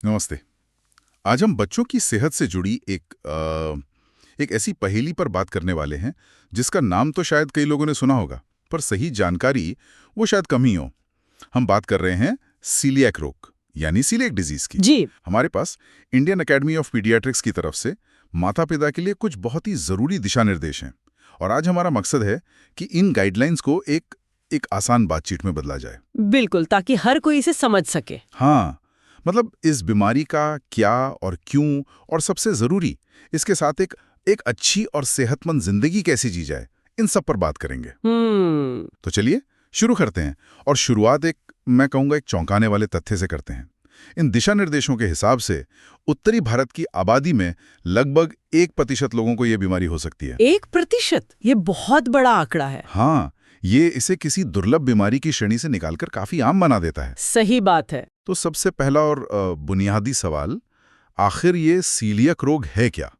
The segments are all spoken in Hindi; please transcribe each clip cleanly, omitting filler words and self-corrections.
नमस्ते। आज हम बच्चों की सेहत से जुड़ी एक ऐसी पहेली पर बात करने वाले हैं जिसका नाम तो शायद कई लोगों ने सुना होगा, पर सही जानकारी वो शायद कम ही हो। हम बात कर रहे हैं सीलिएक रोग यानी सीलिएक डिजीज की। जी। हमारे पास इंडियन एकेडमी ऑफ पीडियाट्रिक्स की तरफ से माता पिता के लिए कुछ बहुत ही जरूरी दिशा निर्देश हैं, और आज हमारा मकसद है कि इन गाइडलाइंस को एक आसान बातचीत में बदला जाए। बिल्कुल, ताकि हर कोई इसे समझ सके। हाँ, मतलब इस बीमारी का क्या और क्यों, और सबसे जरूरी इसके साथ एक अच्छी और सेहतमंद जिंदगी कैसे जी जाए, इन सब पर बात करेंगे। तो चलिए शुरू करते हैं, और शुरुआत मैं कहूंगा एक चौंकाने वाले तथ्य से करते हैं। इन दिशा निर्देशों के हिसाब से उत्तरी भारत की आबादी में लगभग 1% लोगों को यह बीमारी हो सकती है। 1%? ये बहुत बड़ा आंकड़ा है। हाँ, ये इसे किसी दुर्लभ बीमारी की श्रेणी से निकालकर काफी आम बना देता है। सही बात है। तो सबसे पहला और बुनियादी सवाल, आखिर ये सीलियक रोग है क्या?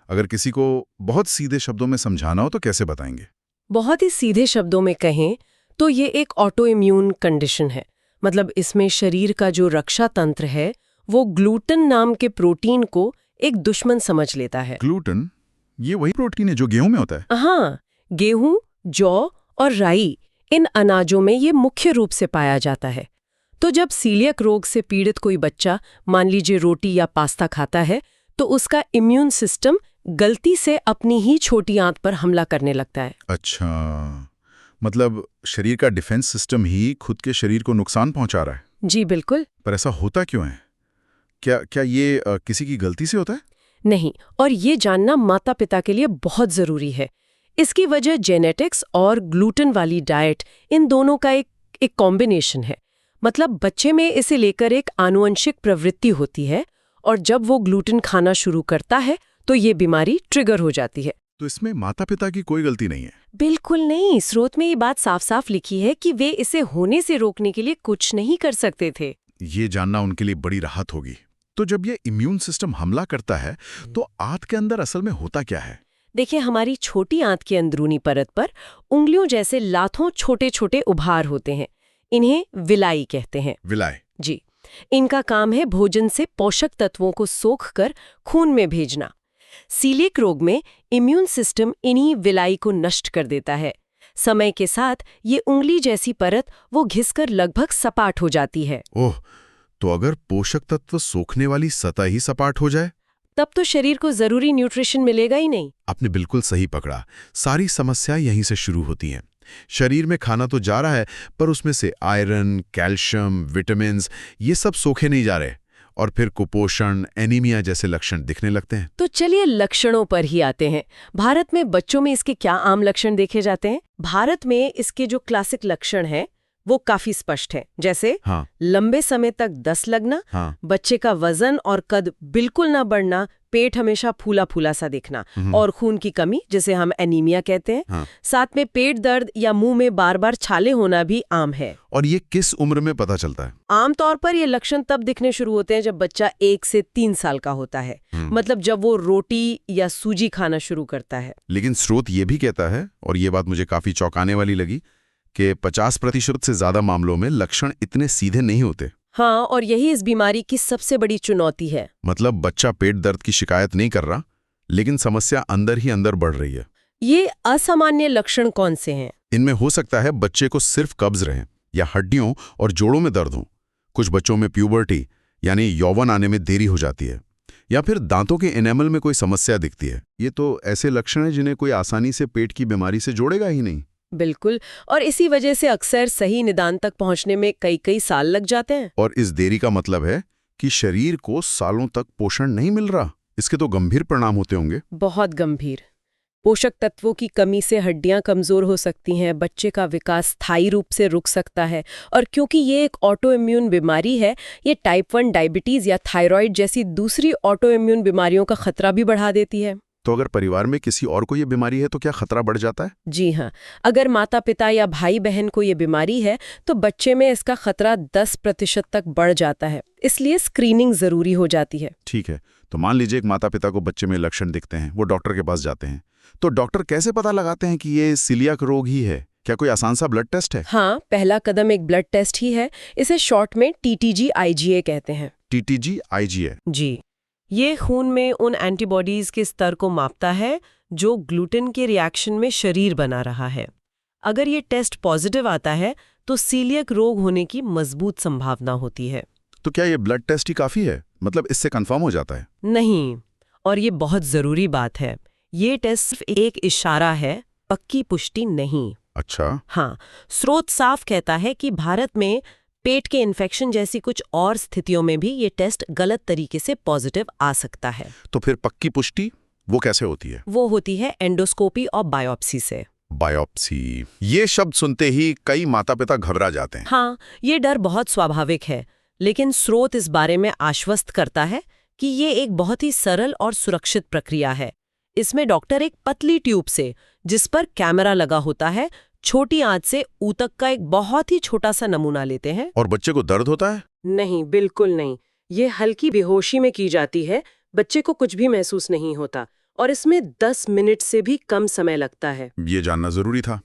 अगर किसी को बहुत सीधे शब्दों में समझाना हो तो कैसे बताएंगे? बहुत ही सीधे शब्दों में कहें तो ये एक ऑटो इम्यून कंडीशन है। मतलब इसमें शरीर का जो रक्षा तंत्र है वो ग्लूटेन नाम के प्रोटीन को एक दुश्मन समझ लेता है। ग्लूटेन? ये वही प्रोटीन है जो गेहूं में होता है? हाँ, गेहूं, जौ और राई, इन अनाजों में ये मुख्य रूप से पाया जाता है। तो जब सीलियक रोग से पीड़ित कोई बच्चा मान लीजिए रोटी या पास्ता खाता है, तो उसका इम्यून सिस्टम गलती से अपनी ही छोटी आंत पर हमला करने लगता है। अच्छा, मतलब शरीर का डिफेंस सिस्टम ही खुद के शरीर को नुकसान पहुंचा रहा है। जी बिल्कुल। पर ऐसा होता क्यों है? क्या ये किसी की गलती से होता है? नहीं, और ये जानना माता पिता के लिए बहुत जरूरी है। इसकी वजह जेनेटिक्स और ग्लूटेन वाली डाइट, इन दोनों का एक कॉम्बिनेशन है। मतलब बच्चे में इसे लेकर एक आनुवंशिक प्रवृत्ति होती है, और जब वो ग्लूटेन खाना शुरू करता है तो ये बीमारी ट्रिगर हो जाती है। तो इसमें माता पिता की कोई गलती नहीं है? बिल्कुल नहीं। स्रोत में ये बात साफ साफ लिखी है कि वे इसे होने से रोकने के लिए कुछ नहीं कर सकते थे। ये जानना उनके लिए बड़ी राहत होगी। तो जब ये इम्यून सिस्टम हमला करता है तो आंत के अंदर असल में होता क्या है? देखिए, हमारी छोटी आंत की अंदरूनी परत पर उंगलियों जैसे लाखों छोटे छोटे उभार होते हैं। इन्हें विलाई कहते हैं। विलाय? जी। इनका काम है भोजन से पोषक तत्वों को सोखकर खून में भेजना। सीलिएक रोग में इम्यून सिस्टम इन्हीं विलाई को नष्ट कर देता है। समय के साथ ये उंगली जैसी परत वो घिसकर लगभग सपाट हो जाती है। ओह, तो अगर पोषक तत्व सोखने वाली सतह ही सपाट हो जाए तब तो शरीर को जरूरी न्यूट्रिशन मिलेगा ही नहीं। आपने बिल्कुल सही पकड़ा। सारी समस्या यहीं से शुरू होती हैं। शरीर में खाना तो जा रहा है, पर उसमें से आयरन, कैल्शियम, विटामिन्स ये सब सोखे नहीं जा रहे, और फिर कुपोषण, एनीमिया जैसे लक्षण दिखने लगते हैं। तो चलिए लक्षणों पर ही आते हैं। भारत में बच्चों में इसके क्या आम लक्षण देखे जाते हैं? भारत में इसके जो क्लासिक लक्षण हैं वो काफी स्पष्ट है। जैसे हाँ। लंबे समय तक दस्त लगना, हाँ। बच्चे का वजन और कद बिल्कुल ना बढ़ना, पेट हमेशा फूला फूला सा दिखना, और खून की कमी जिसे हम एनीमिया कहते हैं। हाँ। साथ में पेट दर्द या मुंह में बार बार छाले होना भी आम है। और ये किस उम्र में पता चलता है? आमतौर पर ये लक्षण तब दिखने शुरू होते हैं जब बच्चा 1 से 3 साल का होता है। मतलब जब वो रोटी या सूजी खाना शुरू करता है। लेकिन स्रोत ये भी कहता है, और ये बात मुझे काफी चौंकाने वाली लगी, कि 50% से ज्यादा मामलों में लक्षण इतने सीधे नहीं होते। हाँ, और यही इस बीमारी की सबसे बड़ी चुनौती है। मतलब बच्चा पेट दर्द की शिकायत नहीं कर रहा, लेकिन समस्या अंदर ही अंदर बढ़ रही है। ये असामान्य लक्षण कौन से हैं? इनमें हो सकता है बच्चे को सिर्फ कब्ज रहे, या हड्डियों और जोड़ों में दर्द हो। कुछ बच्चों में प्यूबर्टी यानी यौवन आने में देरी हो जाती है, या फिर दांतों के एनेमल में कोई समस्या दिखती है। ये तो ऐसे लक्षण हैं जिन्हें कोई आसानी से पेट की बीमारी से जोड़ेगा ही नहीं। बिल्कुल, और इसी वजह से अक्सर सही निदान तक पहुंचने में कई कई साल लग जाते हैं। और इस देरी का मतलब है कि शरीर को सालों तक पोषण नहीं मिल रहा। इसके तो गंभीर परिणाम होते होंगे। बहुत गंभीर। पोषक तत्वों की कमी से हड्डियां कमजोर हो सकती हैं, बच्चे का विकास स्थायी रूप से रुक सकता है, और क्योंकि ये एक ऑटो इम्यून बीमारी है, ये टाइप 1 डायबिटीज या थायराइड जैसी दूसरी ऑटो इम्यून बीमारियों का खतरा भी बढ़ा देती है। तो अगर परिवार में किसी और को ये बीमारी है तो क्या खतरा बढ़ जाता है? जी हाँ, अगर माता पिता या भाई बहन को ये बीमारी है तो बच्चे में इसका खतरा 10% तक बढ़ जाता है। इसलिए स्क्रीनिंग जरूरी हो जाती है। ठीक है, तो मान लीजिए एक माता पिता को बच्चे में लक्षण दिखते हैं, वो डॉक्टर के पास जाते हैं, तो डॉक्टर कैसे पता लगाते हैं कि ये सीलियाक रोग ही है? क्या कोई आसान सा ब्लड टेस्ट है? हाँ, पहला कदम एक ब्लड टेस्ट ही है। इसे शॉर्ट में TTG IgA कहते हैं। TTG IgA। जी, ये खून में उन एंटीबॉडीज के स्तर को मापता है जो ग्लूटेन के रिएक्शन में शरीर बना रहा है। अगर ये टेस्ट पॉजिटिव आता है तो सीलियक रोग होने की मजबूत संभावना होती है। तो क्या ये ब्लड टेस्ट ही काफी है? मतलब इससे कंफर्म हो जाता है? नहीं, और ये बहुत जरूरी बात है। ये टेस्ट सिर्फ एक इशारा है, पक्की पुष्टि नहीं। अच्छा। हाँ, स्रोत साफ कहता है कि भारत में पेट के इन्फेक्शन जैसी कुछ और स्थितियों में भी ये टेस्ट गलत तरीके से पॉजिटिव आ सकता है। तो फिर पक्की पुष्टि वो कैसे होती है? वो होती है एंडोस्कोपी और बायोप्सी से। बायोप्सी, ये शब्द सुनते ही कई माता पिता घबरा जाते हैं। हाँ, ये डर बहुत स्वाभाविक है, लेकिन स्रोत इस बारे में आश्वस्त करता है कि ये एक बहुत ही सरल और सुरक्षित प्रक्रिया है। इसमें डॉक्टर एक पतली ट्यूब से, जिस पर कैमरा लगा होता है, छोटी आंच से ऊतक का एक बहुत ही छोटा सा नमूना लेते हैं। और बच्चे को दर्द होता है? नहीं, बिल्कुल नहीं। ये हल्की बेहोशी में की जाती है, बच्चे को कुछ भी महसूस नहीं होता और इसमें 10 मिनट से भी कम समय लगता है। ये जानना जरूरी था।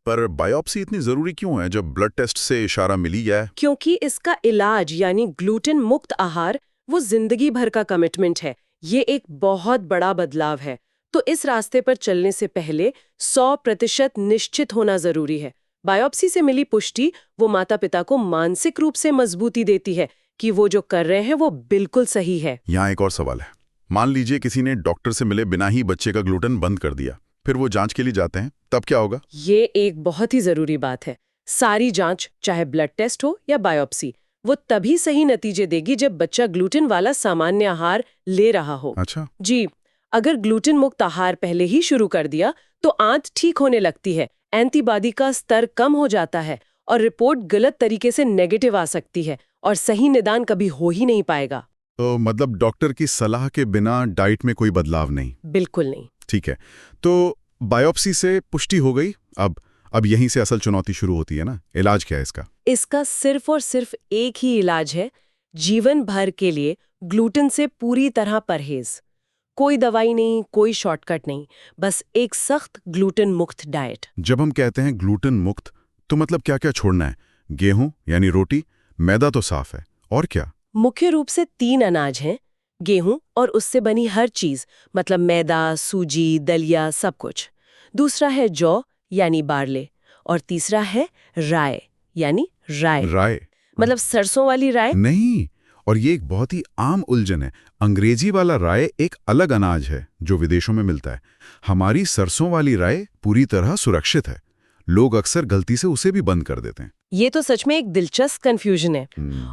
पर बायोप्सी इतनी जरूरी क्यों है जब ब्लड टेस्ट से इशारा मिल ही जाए? क्योंकि इसका इलाज यानी ग्लूटेन मुक्त आहार वो जिंदगी भर का कमिटमेंट है। ये एक बहुत बड़ा बदलाव है। तो इस रास्ते पर चलने से पहले 100% निश्चित होना जरूरी है। बायोप्सी से मिली पुष्टि वो माता पिता को मानसिक रूप से मजबूती देती है कि वो जो कर रहे हैं वो बिल्कुल सही है। यहाँ एक और सवाल है। मान लीजिए किसी ने डॉक्टर से मिले बिना ही बच्चे का ग्लूटेन बंद कर दिया, फिर वो जांच के लिए जाते हैं, तब क्या होगा? ये एक बहुत ही जरूरी बात है। सारी जांच, चाहे ब्लड टेस्ट हो या बायोप्सी, वो तभी सही नतीजे देगी जब बच्चा ग्लूटेन वाला सामान्य आहार ले रहा हो। अच्छा। जी, अगर ग्लूटेन मुक्त आहार पहले ही शुरू कर दिया तो आंत ठीक होने लगती है, एंटीबॉडी का स्तर कम हो जाता है और रिपोर्ट गलत तरीके से नेगेटिव आ सकती है और सही निदान कभी हो ही नहीं पाएगा। तो मतलब डॉक्टर की सलाह के बिना डाइट में कोई बदलाव नहीं? बिल्कुल नहीं। ठीक है, तो बायोप्सी से पुष्टि हो गई, अब यहीं से असल चुनौती शुरू होती है ना। इलाज क्या है इसका? इसका सिर्फ और सिर्फ एक ही इलाज है, जीवन भर के लिए ग्लूटेन से पूरी तरह परहेज। कोई दवाई नहीं, कोई शॉर्टकट नहीं, बस एक सख्त ग्लूटेन मुक्त डाइट। जब हम कहते हैं ग्लूटेन मुक्त, तो मतलब क्या क्या छोड़ना है? गेहूं यानी रोटी, मैदा तो साफ है, और क्या? मुख्य रूप से 3 अनाज हैं, गेहूं और उससे बनी हर चीज, मतलब मैदा, सूजी, दलिया, सब कुछ। दूसरा है जौ यानी बार्ले, और तीसरा है राय यानी राय। राय मतलब सरसों वाली राय नहीं, और ये एक बहुत ही आम उलझन है। अंग्रेजी वाला राय एक अलग अनाज है जो विदेशों में मिलता है। हमारी सरसों वाली राय पूरी तरह सुरक्षित है। लोग अक्सर गलती से उसे भी बंद कर देते हैं। ये तो सच में एक दिलचस्प कंफ्यूजन है।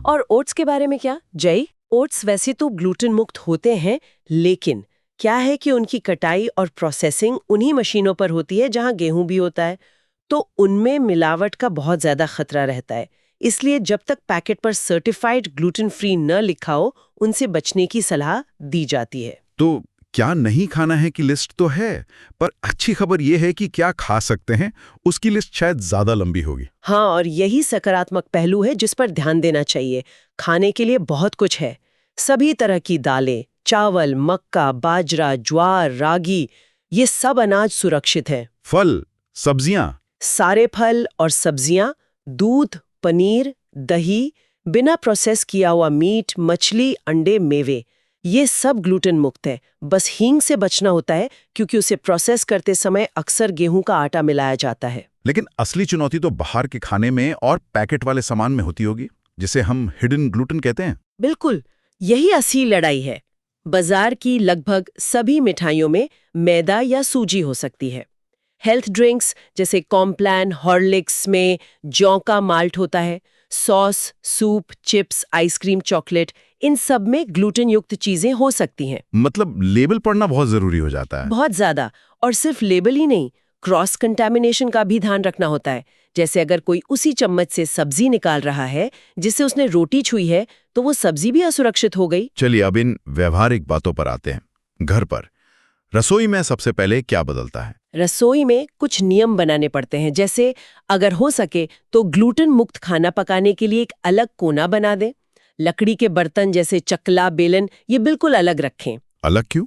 और ओट्स के बारे में क्या जय? ओट्स वैसे तो ग्लूटेन मुक्त होते हैं, लेकिन क्या है कि उनकी कटाई और प्रोसेसिंग उन्हीं मशीनों पर होती है जहां गेहूं भी होता है, तो उनमें मिलावट का बहुत ज्यादा खतरा रहता है। इसलिए जब तक पैकेट पर सर्टिफाइड ग्लूटेन फ्री न लिखा हो, उनसे बचने की सलाह दी जाती है। तो क्या नहीं खाना है की लिस्ट तो है, पर अच्छी खबर यह है कि क्या खा सकते हैं उसकी लिस्ट शायद ज्यादा लंबी होगी। हाँ, और यही सकारात्मक पहलू है जिस पर ध्यान देना चाहिए। खाने के लिए बहुत कुछ है। सभी तरह की दालें, चावल, मक्का, बाजरा, ज्वार, रागी, ये सब अनाज सुरक्षित हैं। फल, सब्जियां, सारे फल और सब्जियां, दूध, पनीर, दही, बिना प्रोसेस किया हुआ मीट, मछली, अंडे, मेवे, ये सब ग्लूटेन मुक्त है। बस हींग से बचना होता है क्योंकि उसे प्रोसेस करते समय अक्सर गेहूं का आटा मिलाया जाता है। लेकिन असली चुनौती तो बाहर के खाने में और पैकेट वाले सामान में होती होगी, जिसे हम हिडन ग्लूटेन कहते हैं। बिल्कुल, यही असली लड़ाई है। बाजार की लगभग सभी मिठाइयों में मैदा या सूजी हो सकती है। हेल्थ ड्रिंक्स जैसे कॉम्प्लान, हॉर्लिक्स में जौ का माल्ट होता है। Sauce, soup, chips, ice cream, chocolate, इन सब में ग्लूटेन युक्त चीजें हो सकती हैं। मतलब लेबल पढ़ना बहुत जरूरी हो जाता है। बहुत ज्यादा। और सिर्फ लेबल ही नहीं, क्रॉस कंटामिनेशन का भी ध्यान रखना होता है। जैसे अगर कोई उसी चम्मच से सब्जी निकाल रहा है जिससे उसने रोटी छुई है, तो वो सब्जी भी असुरक्षित हो गई। चलिए अब इन व्यवहारिक बातों पर आते हैं। घर पर रसोई में सबसे पहले क्या बदलता है? रसोई में कुछ नियम बनाने पड़ते हैं। जैसे अगर हो सके तो ग्लूटेन मुक्त खाना पकाने के लिए एक अलग कोना बना दें। लकड़ी के बर्तन जैसे चकला, बेलन, ये बिल्कुल अलग रखें। अलग क्यों?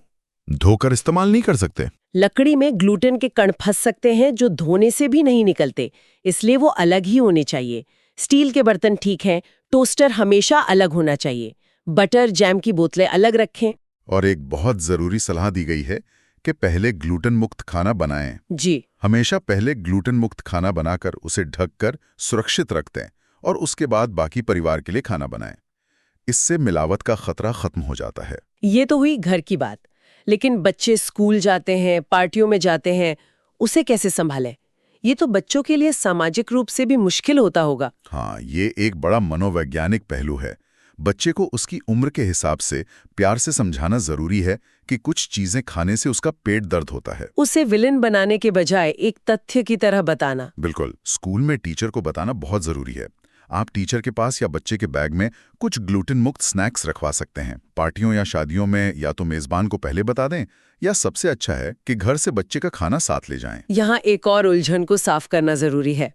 धोकर इस्तेमाल नहीं कर सकते? लकड़ी में ग्लूटेन के कण फंस सकते हैं जो धोने से भी नहीं निकलते, इसलिए वो अलग ही होने चाहिए। स्टील के बर्तन ठीक हैं, टोस्टर हमेशा अलग होना चाहिए। बटर जैम की बोतलें अलग रखें। और एक बहुत जरूरी सलाह दी गई है कि पहले ग्लूटेन मुक्त खाना बनाएं। जी। हमेशा पहले ग्लूटेन मुक्त खाना बनाकर उसे ढककर सुरक्षित रख दें और उसके बाद बाकी परिवार के लिए खाना बनाएं। इससे मिलावट का खतरा खत्म हो जाता है। ये तो हुई घर की बात, लेकिन बच्चे स्कूल जाते हैं, पार्टियों में जाते हैं, उसे कैसे संभालें? ये तो बच्चों के लिए सामाजिक रूप से भी मुश्किल होता होगा। हाँ, ये एक बड़ा मनोवैज्ञानिक पहलू है। बच्चे को उसकी उम्र के हिसाब से प्यार से समझाना जरूरी है कि कुछ चीजें खाने से उसका पेट दर्द होता है। उसे विलेन बनाने के बजाय एक तथ्य की तरह बताना। बिल्कुल, स्कूल में टीचर को बताना बहुत जरूरी है। आप टीचर के पास या बच्चे के बैग में कुछ ग्लूटेन मुक्त स्नैक्स रखवा सकते हैं। पार्टियों या शादियों में या तो मेजबान को पहले बता दें, या सबसे अच्छा है कि घर से बच्चे का खाना साथ ले जाएं। यहाँ एक और उलझन को साफ करना जरूरी है।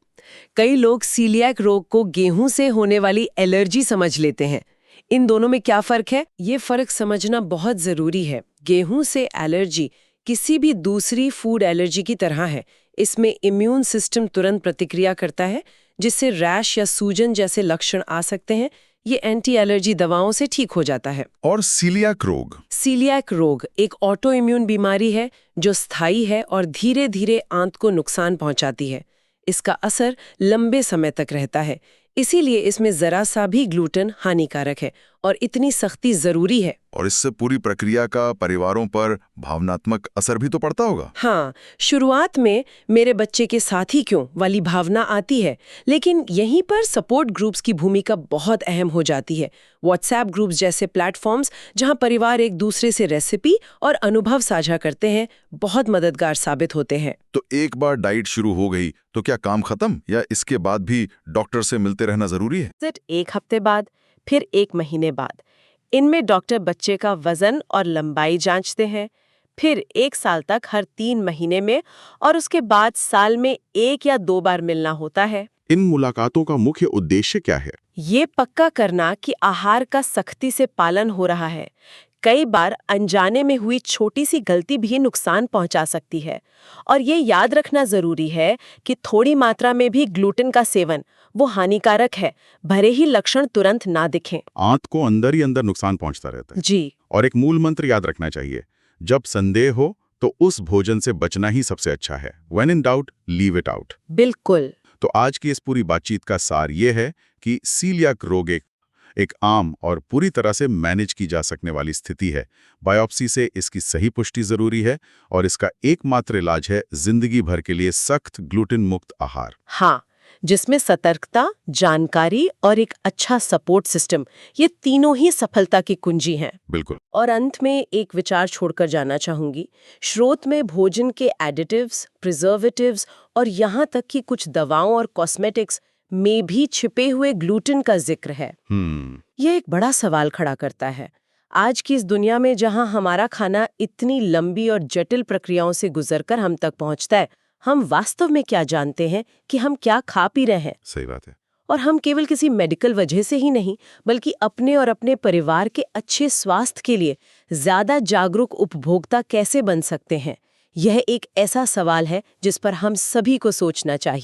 कई लोग सीलियाक रोग को गेहूं से होने वाली एलर्जी समझ लेते हैं। इन दोनों में क्या फर्क है? ये फर्क समझना बहुत जरूरी है। गेहूं से एलर्जी किसी भी दूसरी फूड एलर्जी की तरह है। इसमें इम्यून सिस्टम तुरंत प्रतिक्रिया करता है, जिससे रैश या सूजन जैसे लक्षण आ सकते हैं। ये एंटी एलर्जी दवाओं से ठीक हो जाता है। और सीलियाक रोग? सीलियाक रोग एक ऑटो इम्यून बीमारी है जो स्थायी है और धीरे धीरे आंत को नुकसान पहुंचाती है। इसका असर लंबे समय तक रहता है, इसीलिए इसमें जरा सा भी ग्लूटेन हानिकारक है और इतनी सख्ती जरूरी है। और इससे पूरी प्रक्रिया का परिवारों पर भावनात्मक असर भी तो पड़ता होगा। हाँ, शुरुआत में मेरे बच्चे के साथ ही क्यों वाली भावना आती है, लेकिन यहीं पर सपोर्ट ग्रुप्स की भूमिका बहुत अहम हो जाती है। व्हाट्सएप ग्रुप्स जैसे प्लेटफॉर्म्स जहां परिवार एक दूसरे से रेसिपी और अनुभव साझा करते हैं, बहुत मददगार साबित होते हैं। तो एक बार डाइट शुरू हो गई तो क्या काम खत्म, या इसके बाद भी डॉक्टर से मिलते रहना जरूरी है? एक हफ्ते बाद, फिर 1 महीने बाद। इनमें डॉक्टर बच्चे का वजन और लंबाई जांचते हैं, फिर 1 साल तक हर 3 महीने में, और उसके बाद साल में 1 या 2 बार मिलना होता है। इन मुलाकातों का मुख्य उद्देश्य क्या है? ये पक्का करना कि आहार का सख्ती से पालन हो रहा है। कई बार अनजाने में हुई छोटी सी गलती भी नुकसान पहुंचा सकती है, और ये याद रखना जरूरी है कि थोड़ी मात्रा में भी ग्लूटेन का सेवन वो हानिकारक है, भले ही लक्षण तुरंत ना दिखें। आंत को अंदर ही अंदर नुकसान पहुंचता रहता है। जी। और एक मूल मंत्र याद रखना चाहिए, जब संदेह हो तो उस भोजन से बचना ही सबसे अच्छा है। When in doubt, leave it out। बिल्कुल। तो आज की इस पूरी बातचीत का सार ये है कि सीलियाक रोग एक आम और पूरी तरह से मैनेज की जा सकने वाली स्थिति है। बायोप्सी से इसकी सही पुष्टि जरूरी है, और इसका एकमात्र इलाज है जिंदगी भर के लिए सख्त ग्लूटेन मुक्त आहार। हाँ, जिसमें सतर्कता, जानकारी और एक अच्छा सपोर्ट सिस्टम, ये तीनों ही सफलता की कुंजी हैं। बिल्कुल। और अंत में एक विचार छोड़कर जाना चाहूंगी। स्रोत में भोजन के एडिटिव्स, प्रिजर्वेटिव्स और यहाँ तक कि कुछ दवाओं और कॉस्मेटिक्स में भी छिपे हुए ग्लूटेन का जिक्र है। यह एक बड़ा सवाल खड़ा करता है। आज की इस दुनिया में जहां हमारा खाना इतनी लंबी और जटिल प्रक्रियाओं से गुजरकर हम तक पहुंचता है, हम वास्तव में क्या जानते हैं कि हम क्या खा पी रहे हैं? सही बात है। और हम केवल किसी मेडिकल वजह से ही नहीं, बल्कि अपने और अपने परिवार के अच्छे स्वास्थ्य के लिए ज्यादा जागरूक उपभोक्ता कैसे बन सकते हैं? यह एक ऐसा सवाल है जिस पर हम सभी को सोचना चाहिए।